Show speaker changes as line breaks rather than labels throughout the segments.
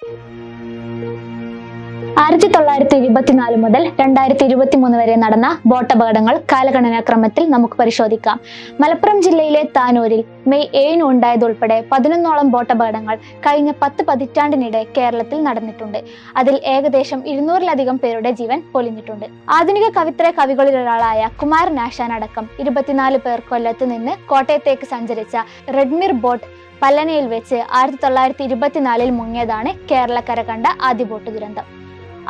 1924 മുതൽ 2023 വരെ നടന്ന ബോട്ടപകടങ്ങൾ കാലഗണനാക്രമത്തിൽ നമുക്ക് പരിശോധിക്കാം. മലപ്പുറം ജില്ലയിലെ താനൂരിൽ മെയ് 7 ഉണ്ടായതുൾപ്പെടെ 11ഓളം ബോട്ടപകടങ്ങൾ കഴിഞ്ഞ 10 പതിറ്റാണ്ടിനിടെ കേരളത്തിൽ നടന്നിട്ടുണ്ട്. അതിൽ ഏകദേശം 200-ലധികം പേരുടെ ജീവൻ പൊലിഞ്ഞിട്ടുണ്ട്. ആധുനിക കവികളിലൊരാളായ കുമാരനാശാൻ അടക്കം 24 പേർ കൊല്ലത്ത് നിന്ന് കോട്ടയത്തേക്ക് സഞ്ചരിച്ച റെഡ്മിർ ബോട്ട് പല്ലനയിൽ വെച്ച് 1924 മുങ്ങിയതാണ് കേരളക്കര കണ്ട ആദ്യ ബോട്ട് ദുരന്തം.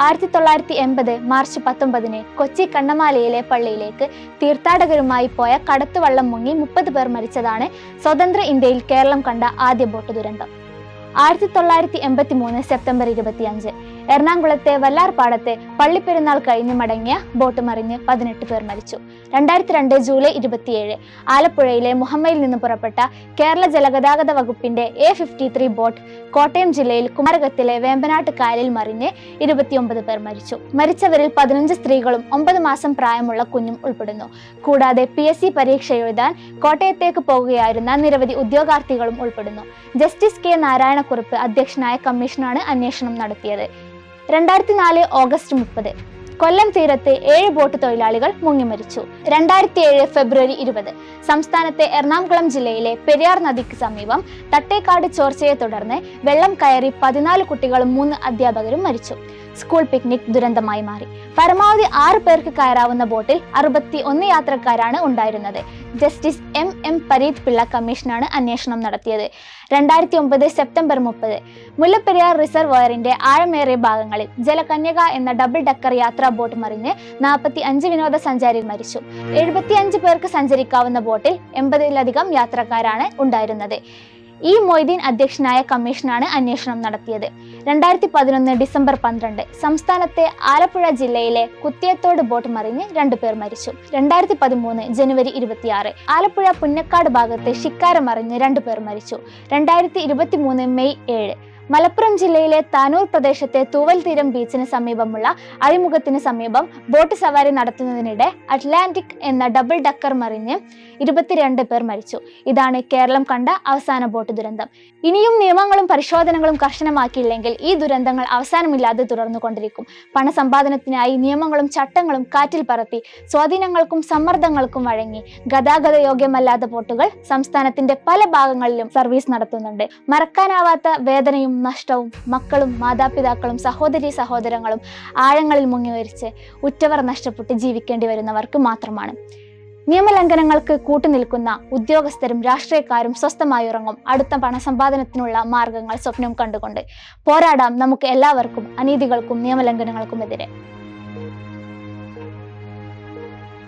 1980 മാർച്ച് 19 കൊച്ചി കണ്ണമാലയിലെ പള്ളിയിലേക്ക് തീർത്ഥാടകരുമായി പോയ കടത്തുവള്ളം മുങ്ങി 30 പേർ മരിച്ചതാണ് സ്വതന്ത്ര ഇന്ത്യയിൽ കേരളം കണ്ട ആദ്യ ബോട്ട് ദുരന്തം. 1983 സെപ്റ്റംബർ 25 എറണാകുളത്തെ വല്ലാർപാടത്തെ പള്ളിപ്പെരുന്നാൾ കഴിഞ്ഞ് മടങ്ങിയ ബോട്ട് മറിഞ്ഞ് 18 പേർ മരിച്ചു. 2002 ജൂലൈ 27 ആലപ്പുഴയിലെ മുഹമ്മയിൽ നിന്ന് പുറപ്പെട്ട കേരള ജലഗതാഗത വകുപ്പിന്റെ A53 ബോട്ട് കോട്ടയം ജില്ലയിൽ കുമരകത്തിലെ വേമ്പനാട്ട് കായലിൽ മറിഞ്ഞ് 29 പേർ മരിച്ചു. മരിച്ചവരിൽ 15 സ്ത്രീകളും 9 മാസം പ്രായമുള്ള കുഞ്ഞും ഉൾപ്പെടുന്നു. കൂടാതെ PSC പരീക്ഷ എഴുതാൻ കോട്ടയത്തേക്ക് പോകുകയായിരുന്ന നിരവധി ഉദ്യോഗാർത്ഥികളും ഉൾപ്പെടുന്നു. ജസ്റ്റിസ് K നാരായണക്കുറുപ്പ് അധ്യക്ഷനായ കമ്മീഷനാണ് അന്വേഷണം നടത്തിയത്. 2004 ഓഗസ്റ്റ് 30 കൊല്ലം തീരത്ത് 7 ബോട്ട് തൊഴിലാളികൾ മുങ്ങി മരിച്ചു. 2007 ഫെബ്രുവരി 20 സംസ്ഥാനത്തെ എറണാകുളം ജില്ലയിലെ പെരിയാർ നദിക്ക് സമീപം തട്ടേക്കാട് ചോർച്ചയെ തുടർന്ന് വെള്ളം കയറി 14 കുട്ടികളും 3 അധ്യാപകരും മരിച്ചു. സ്കൂൾ പിക്നിക് ദുരന്തമായി മാറി. പരമാവധി 6 പേർക്ക് കയറാവുന്ന ബോട്ടിൽ 61 യാത്രക്കാരാണ് ഉണ്ടായിരുന്നത്. ജസ്റ്റിസ് M പരീത് പിള്ള കമ്മീഷനാണ് അന്വേഷണം നടത്തിയത്. 2009 സെപ്റ്റംബർ 30 മുല്ലപ്പെരിയാർ റിസർവോയറിന്റെ ആഴമേറിയ ഭാഗങ്ങളിൽ ജലകന്യക എന്ന ഡബിൾ ഡക്കർ യാത്രാ ബോട്ട് മറിഞ്ഞ് 45 വിനോദസഞ്ചാരികൾ മരിച്ചു. 75 പേർക്ക് സഞ്ചരിക്കാവുന്ന ബോട്ടിൽ 80-ലധികം യാത്രക്കാരാണ് ഉണ്ടായിരുന്നത്. മൊയ്തീൻ അധ്യക്ഷനായ കമ്മീഷനാണ് അന്വേഷണം നടത്തിയത്. 2011 ഡിസംബർ 12 സംസ്ഥാനത്തെ ആലപ്പുഴ ജില്ലയിലെ കുത്തിയത്തോട് ബോട്ട് മറിഞ്ഞ് 2 പേർ മരിച്ചു. 2013 ജനുവരി 26 ആലപ്പുഴ പുന്നക്കാട് ഭാഗത്തെ ഷിക്കാര മറിഞ്ഞ് 2 പേർ മരിച്ചു. 2023 മെയ് 7 മലപ്പുറം ജില്ലയിലെ താനൂർ പ്രദേശത്തെ തൂവൽ തീരം ബീച്ചിന് സമീപമുള്ള അഴിമുഖത്തിന് സമീപം ബോട്ട് സവാരി നടത്തുന്നതിനിടെ അറ്റ്ലാന്റിക് എന്ന ഡബിൾ ഡക്കർ മറിഞ്ഞ് 22 പേർ മരിച്ചു. ഇതാണ് കേരളം കണ്ട അവസാന ബോട്ട് ദുരന്തം. ഇനിയും നിയമങ്ങളും പരിശോധനകളും കർശനമാക്കിയില്ലെങ്കിൽ ഈ ദുരന്തങ്ങൾ അവസാനമില്ലാതെ തുടർന്നുകൊണ്ടിരിക്കും. പണസമ്പാദനത്തിനായി നിയമങ്ങളും ചട്ടങ്ങളും കാറ്റിൽ പറത്തി സ്വാധീനങ്ങൾക്കും സമ്മർദ്ദങ്ങൾക്കും വഴങ്ങി ഗതാഗത യോഗ്യമല്ലാത്ത ബോട്ടുകൾ സംസ്ഥാനത്തിന്റെ പല ഭാഗങ്ങളിലും സർവീസ് നടത്തുന്നുണ്ട്. മറക്കാനാവാത്ത വേദനയും നഷ്ടവും മക്കളും മാതാപിതാക്കളും സഹോദരങ്ങളും ആഴങ്ങളിൽ മുങ്ങിവരിച്ച് ഉറ്റവർ നഷ്ടപ്പെട്ട് ജീവിക്കേണ്ടി വരുന്നവർക്ക് മാത്രമാണ്. നിയമലംഘനങ്ങൾക്ക് കൂട്ടുനിൽക്കുന്ന ഉദ്യോഗസ്ഥരും രാഷ്ട്രീയക്കാരും സ്വസ്ഥമായി ഉറങ്ങും. അടുത്ത പണസമ്പാദനത്തിനുള്ള മാർഗങ്ങൾ സ്വപ്നം കണ്ടുകൊണ്ട് പോരാടാം നമുക്ക് എല്ലാവർക്കും അനീതികൾക്കും നിയമലംഘനങ്ങൾക്കുമെതിരെ.